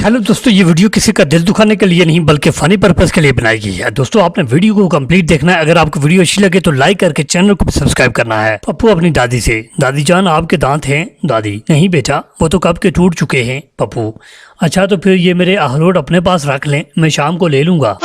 Hello दोस्तों, ये video किसी का दिल दुखाने के लिए नहीं बल्कि फनी पर्पस के लिए बनाई गई है। दोस्तों आपने वीडियो को कंप्लीट देखना है। अगर आपको वीडियो अच्छी लगे तो लाइक करके चैनल को भी सब्सक्राइब करना है। पप्पू अपनी दादी से, दादी जान आपके दांत हैं? दादी नहीं बेटा, वो तो कब के टूट चुके हैं। पप्पू अच्छा तो फिर ये मेरे अखरोट अपने पास रख लें, मैं शाम को ले लूंगा।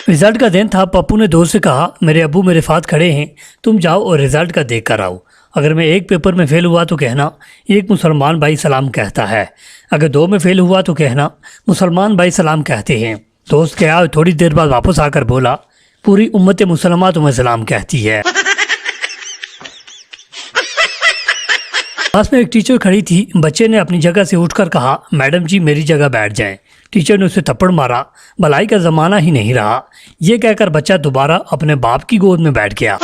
रिजल्ट का दिन था। पप्पू ने दोस्त से कहा मेरे अब्बू मेरे साथ खड़े हैं, तुम जाओ और रिजल्ट का देख कर आओ। अगर मैं एक पेपर में फेल हुआ तो कहना एक मुसलमान भाई सलाम कहता है, अगर दो में फेल हुआ तो कहना मुसलमान भाई सलाम कहते हैं। दोस्त गया, थोड़ी देर बाद वापस आकर बोला पूरी उम्मत मुसलमान तुम्हें सलाम कहती है। पास में एक टीचर खड़ी थी। बच्चे ने अपनी जगह से उठकर कहा मैडम जी मेरी जगह बैठ जाएं। टीचर ने उसे थप्पड़ मारा। भलाई का ज़माना ही नहीं रहा। ये कहकर बच्चा दोबारा अपने बाप की गोद में बैठ गया।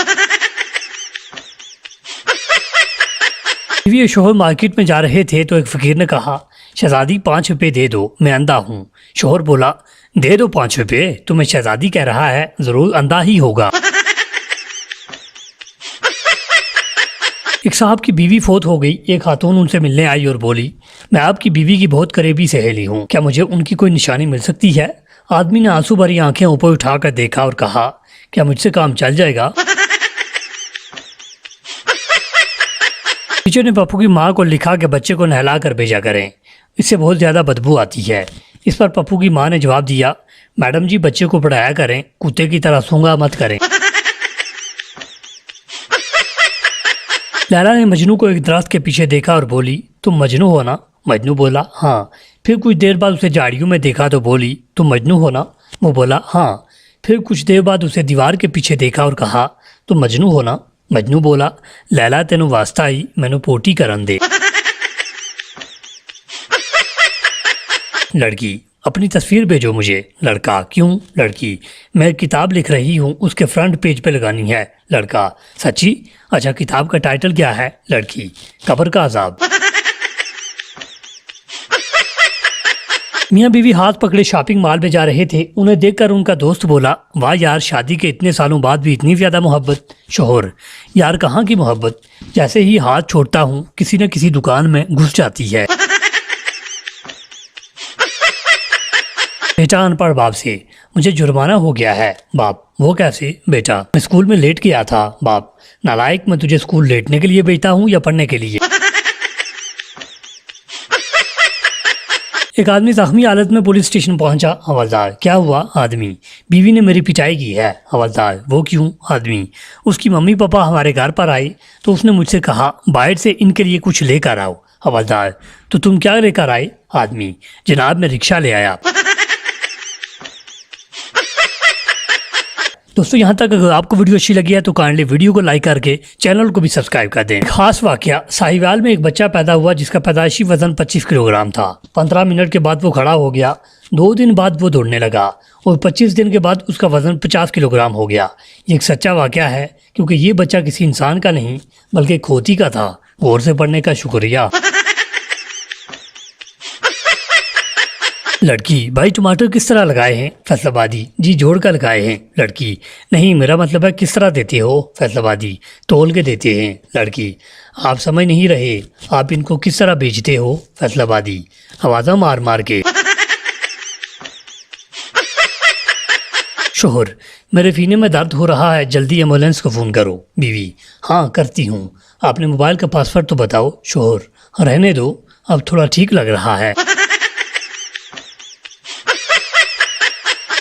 बीवी और शोहर मार्केट में जा रहे थे तो एक फकीर ने कहा शहजादी 5 रुपये दे दो, मैं अंधा हूँ। शोहर बोला दे दो 5 रुपये, तुम्हें शहजादी कह रहा है, ज़रूर अंधा ही होगा। एक साहब की बीवी फोत हो गई। एक खातून उनसे मिलने आई और बोली मैं आपकी बीवी की बहुत करीबी सहेली हूँ, क्या मुझे उनकी कोई निशानी मिल सकती है? आदमी ने आंसू भरी आंखें ऊपर उठाकर देखा और कहा क्या मुझसे काम चल जाएगा? टीचर ने पप्पू की माँ को लिखा कि बच्चे को नहला कर भेजा करें, इससे बहुत ज़्यादा बदबू आती है। इस पर पप्पू की माँ ने जवाब दिया मैडम जी बच्चे को पढ़ाया करें, कुत्ते की तरह सूंगा मत करें। लैला ने मजनू को एक दरख्त के पीछे देखा और बोली तुम मजनू हो ना? मजनू बोला हाँ। फिर कुछ देर बाद उसे झाड़ियों में देखा तो बोली तुम मजनू हो ना? वो बोला हाँ। फिर कुछ देर बाद उसे दीवार के पीछे देखा और कहा तुम मजनू हो ना? मजनू बोला लैला तेनू वास्ता ही मैनू पोटी करन दे। लड़की अपनी तस्वीर भेजो मुझे। लड़का क्यों? लड़की मैं किताब लिख रही हूँ, उसके फ्रंट पेज पे लगानी है। लड़का सच्ची? अच्छा किताब का टाइटल क्या है? लड़की कब्र का अजाब। मियाँ बीवी हाथ पकड़े शॉपिंग मॉल में जा रहे थे। उन्हें देखकर उनका दोस्त बोला वाह यार, शादी के इतने सालों बाद भी इतनी ज़्यादा मोहब्बत। शोहर यार कहाँ की मोहब्बत, जैसे ही हाथ छोड़ता हूँ किसी न किसी दुकान में घुस जाती है। बेटा अनपढ़ बाप से मुझे जुर्माना हो गया है। बाप वो कैसे? बेटा मैं स्कूल में लेट गया था। बाप नालायक, मैं तुझे स्कूल लेटने के लिए भेजता हूँ या पढ़ने के लिए? एक आदमी जख्मी हालत में पुलिस स्टेशन पहुंचा। हवलदार क्या हुआ? आदमी बीवी ने मेरी पिटाई की है। हवलदार वो क्यों? आदमी उसकी मम्मी पापा हमारे घर पर आए तो उसने मुझसे कहा बाहर से इनके लिए कुछ लेकर आओ। हवलदार तो तुम क्या लेकर आए? आदमी जनाब मैं रिक्शा ले आया। दोस्तों यहाँ तक अगर आपको वीडियो अच्छी लगी है तो काइंडली वीडियो को लाइक करके चैनल को भी सब्सक्राइब कर दें। खास वाकया, साहिवाल में एक बच्चा पैदा हुआ जिसका पैदाइशी वजन 25 किलोग्राम था। 15 मिनट के बाद वो खड़ा हो गया। 2 दिन बाद वो दौड़ने लगा और 25 दिन के बाद उसका वजन 50 किलोग्राम हो गया। ये एक सच्चा वाकया है क्योंकि ये बच्चा किसी इंसान का नहीं बल्कि खोती का था। गौर से पढ़ने का शुक्रिया। लड़की भाई टमाटर किस तरह लगाए हैं? फैसलाबादी जी जोड़ कर लगाए हैं। लड़की नहीं, मेरा मतलब है किस तरह देते हो? फैसलाबादी तोल के देते हैं। लड़की आप समझ नहीं रहे, आप इनको किस तरह बेचते हो? फैसलाबादी आवाज़ा मार मार के। शोहर मेरे सीने में दर्द हो रहा है, जल्दी एम्बुलेंस को फ़ोन करो। बीवी हाँ करती हूँ, आपने मोबाइल का पासवर्ड तो बताओ। शोहर रहने दो, अब थोड़ा ठीक लग रहा है।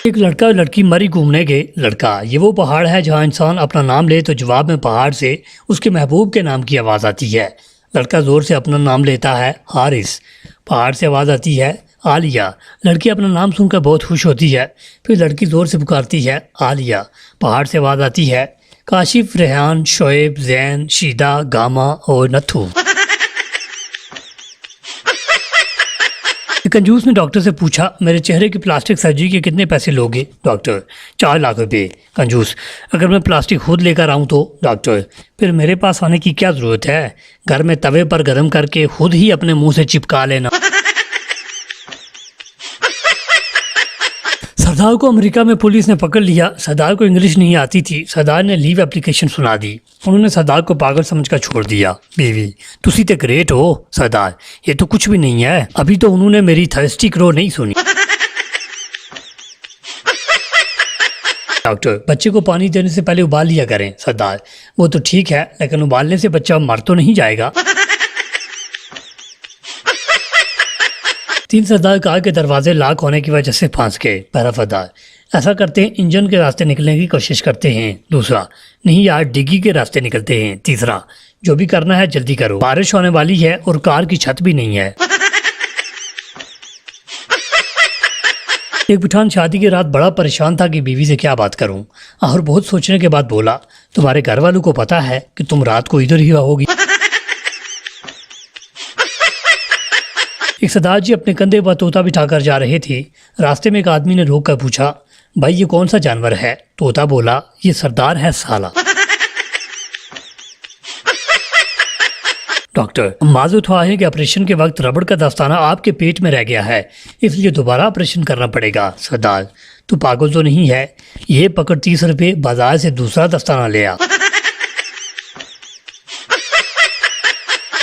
एक लड़का और लड़की मरी घूमने गए। लड़का ये वो पहाड़ है जहाँ इंसान अपना नाम ले तो जवाब में पहाड़ से उसके महबूब के नाम की आवाज़ आती है। लड़का ज़ोर से अपना नाम लेता है हारिस। पहाड़ से आवाज़ आती है आलिया। लड़की अपना नाम सुनकर बहुत खुश होती है। फिर लड़की ज़ोर से पुकारती है आलिया। पहाड़ से आवाज़ आती है काशिफ, रेहान, शोएब, जैन, शीदा, गामा और नथू। कंजूस ने डॉक्टर से पूछा मेरे चेहरे की प्लास्टिक सर्जरी के कितने पैसे लोगे? डॉक्टर 4 लाख रुपए। कंजूस अगर मैं प्लास्टिक खुद लेकर आऊँ तो? डॉक्टर फिर मेरे पास आने की क्या ज़रूरत है, घर में तवे पर गर्म करके खुद ही अपने मुंह से चिपका लेना। सरदार को अमेरिका में पुलिस ने पकड़ लिया। सरदार को इंग्लिश नहीं आती थी। सरदार ने लीव एप्लीकेशन सुना दी। उन्होंने सरदार को पागल समझकर छोड़ दिया। बीवी, तुसी तो ग्रेट हो सरदार, ये तो कुछ भी नहीं है। अभी तो उन्होंने मेरी थर्स्टी क्रो नहीं सुनी। डॉक्टर, बच्चे को पानी देने से पहले उबाल लिया करें। सरदार, वो तो ठीक है, लेकिन उबालने से बच्चा मर तो नहीं जाएगा। तीन सरदार कार के दरवाजे लॉक होने की वजह से फंस गए। पहला सरदार, ऐसा करते हैं इंजन के रास्ते निकलने की कोशिश करते हैं। दूसरा, नहीं यार डिग्गी के रास्ते निकलते हैं। तीसरा, जो भी करना है जल्दी करो, बारिश होने वाली है और कार की छत भी नहीं है। एक पठान शादी की रात बड़ा परेशान था कि बीवी से क्या बात करूं, और बहुत सोचने के बाद बोला, तुम्हारे घर वालों को पता है कि तुम रात को इधर ही रहोगी। एक सरदार जी अपने कंधे पर तोता बिठाकर जा रहे थे। रास्ते में एक आदमी ने रोक कर पूछा, भाई ये कौन सा जानवर है? तोता बोला, ये सरदार है साला। डॉक्टर, माजूद हुआ है कि ऑपरेशन के वक्त रबड़ का दस्ताना आपके पेट में रह गया है, इसलिए दोबारा ऑपरेशन करना पड़ेगा। सरदार, तू पागल तो नहीं है? ये पकड़ 30 रुपए, बाजार से दूसरा दस्ताना ले आ।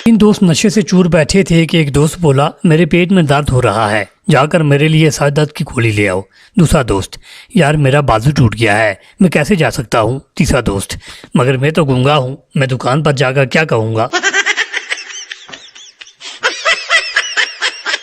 तीन दोस्त नशे से चूर बैठे थे कि एक दोस्त बोला, मेरे पेट में दर्द हो रहा है, जाकर मेरे लिए सर दर्द की गोली ले आओ। दूसरा दोस्त, यार मेरा बाजू टूट गया है, मैं कैसे जा सकता हूँ? तीसरा दोस्त, मगर मैं तो गूंगा हूँ, मैं दुकान पर जाकर क्या कहूँगा?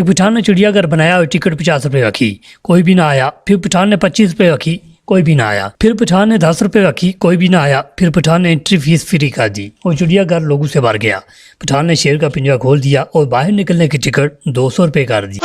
एक पठान ने चिड़ियाघर बनाया और टिकट 50 रुपए रखी, कोई भी ना आया। फिर पठान ने 25 रुपए रखी, कोई भी ना आया। फिर पठान ने 10 रुपए रखी, कोई भी ना आया। फिर पठान ने एंट्री फीस फ्री कर दी और चिड़ियाघर लोगों से भर गया। पठान ने शेर का पिंजरा खोल दिया और बाहर निकलने की टिकट 200 रुपए कर दी।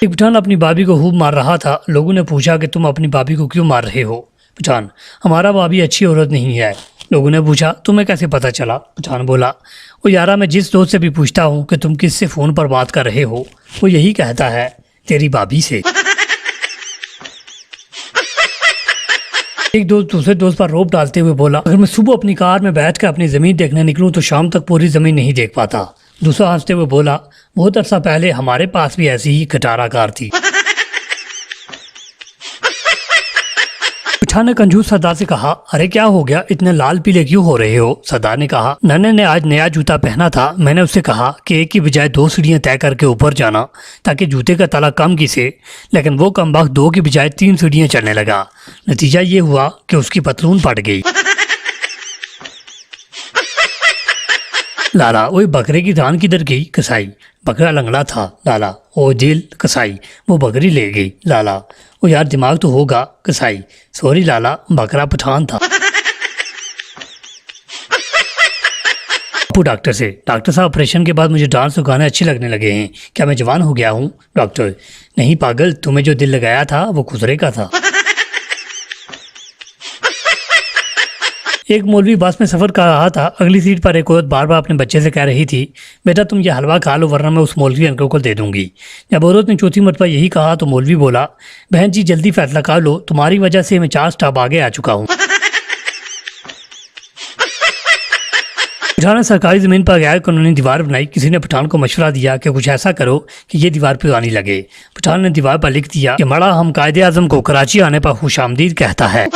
एक पठान अपनी भाभी को खूब मार रहा था। लोगों ने पूछा कि तुम अपनी भाभी को क्यों मार रहे हो? पठान, हमारा भाभी अच्छी औरत नहीं है। लोगों ने पूछा, तुम्हें कैसे पता चला? पठान बोला, वो यारा मैं जिस दोस्त से भी पूछता हूँ कि तुम किससे फ़ोन पर बात कर रहे हो, वो यही कहता है, तेरी भाभी से। एक दोस्त दूसरे दोस्त पर रोप डालते हुए बोला, अगर मैं सुबह अपनी कार में बैठकर अपनी ज़मीन देखने निकलूं तो शाम तक पूरी ज़मीन नहीं देख पाता। दूसरा हंसते हुए बोला, बहुत अरसा पहले हमारे पास भी ऐसी ही खटारा कार थी। पठान ने कंजूस सरदार से कहा, अरे क्या हो गया, इतने लाल पीले क्यों हो रहे हो? सरदार ने कहा, नन्हे ने आज नया जूता पहना था, मैंने उससे कहा कि एक की बजाय 2 सीढ़ियां तय करके ऊपर जाना ताकि जूते का तला कम घिसे, लेकिन वो कमबख्त 2 की बजाय 3 सीढ़ियां चढ़ने लगा। नतीजा ये हुआ कि उसकी पतलून फट गई। लाला, ओए बकरे की जान किधर गई? कसाई, बकरा लंगड़ा था। लाला, ओ दिल। कसाई, वो बकरी ले गई। लाला, ओ यार दिमाग तो होगा। कसाई, सॉरी लाला, बकरा पठान था। डॉक्टर से, डॉक्टर साहब ऑपरेशन के बाद मुझे डांस और गाने अच्छे लगने लगे हैं, क्या मैं जवान हो गया हूँ? डॉक्टर, नहीं पागल, तुम्हें जो दिल लगाया था वो खुसरे का था। एक मौलवी बस में सफ़र कर रहा था। अगली सीट पर एक औरत बार बार अपने बच्चे से कह रही थी, बेटा तुम ये हलवा खा लो वरना मैं उस मौलवी अंकल को दे दूंगी। जब औरत ने चौथी मरतबा यही कहा तो मौलवी बोला, बहन जी जल्दी फैसला कर लो, तुम्हारी वजह से मैं 4 स्टॉप आगे आ चुका हूँ। पठान ने सरकारी ज़मीन पर गैर कानूनी दीवार बनाई। किसी ने पठान को मशवरा दिया कि कुछ ऐसा करो कि ये दीवार पुरानी लगे। पठान ने दीवार पर लिख दिया कि मड़ा हम कायदे आज़म को कराची आने पर खुशामदीद कहता है।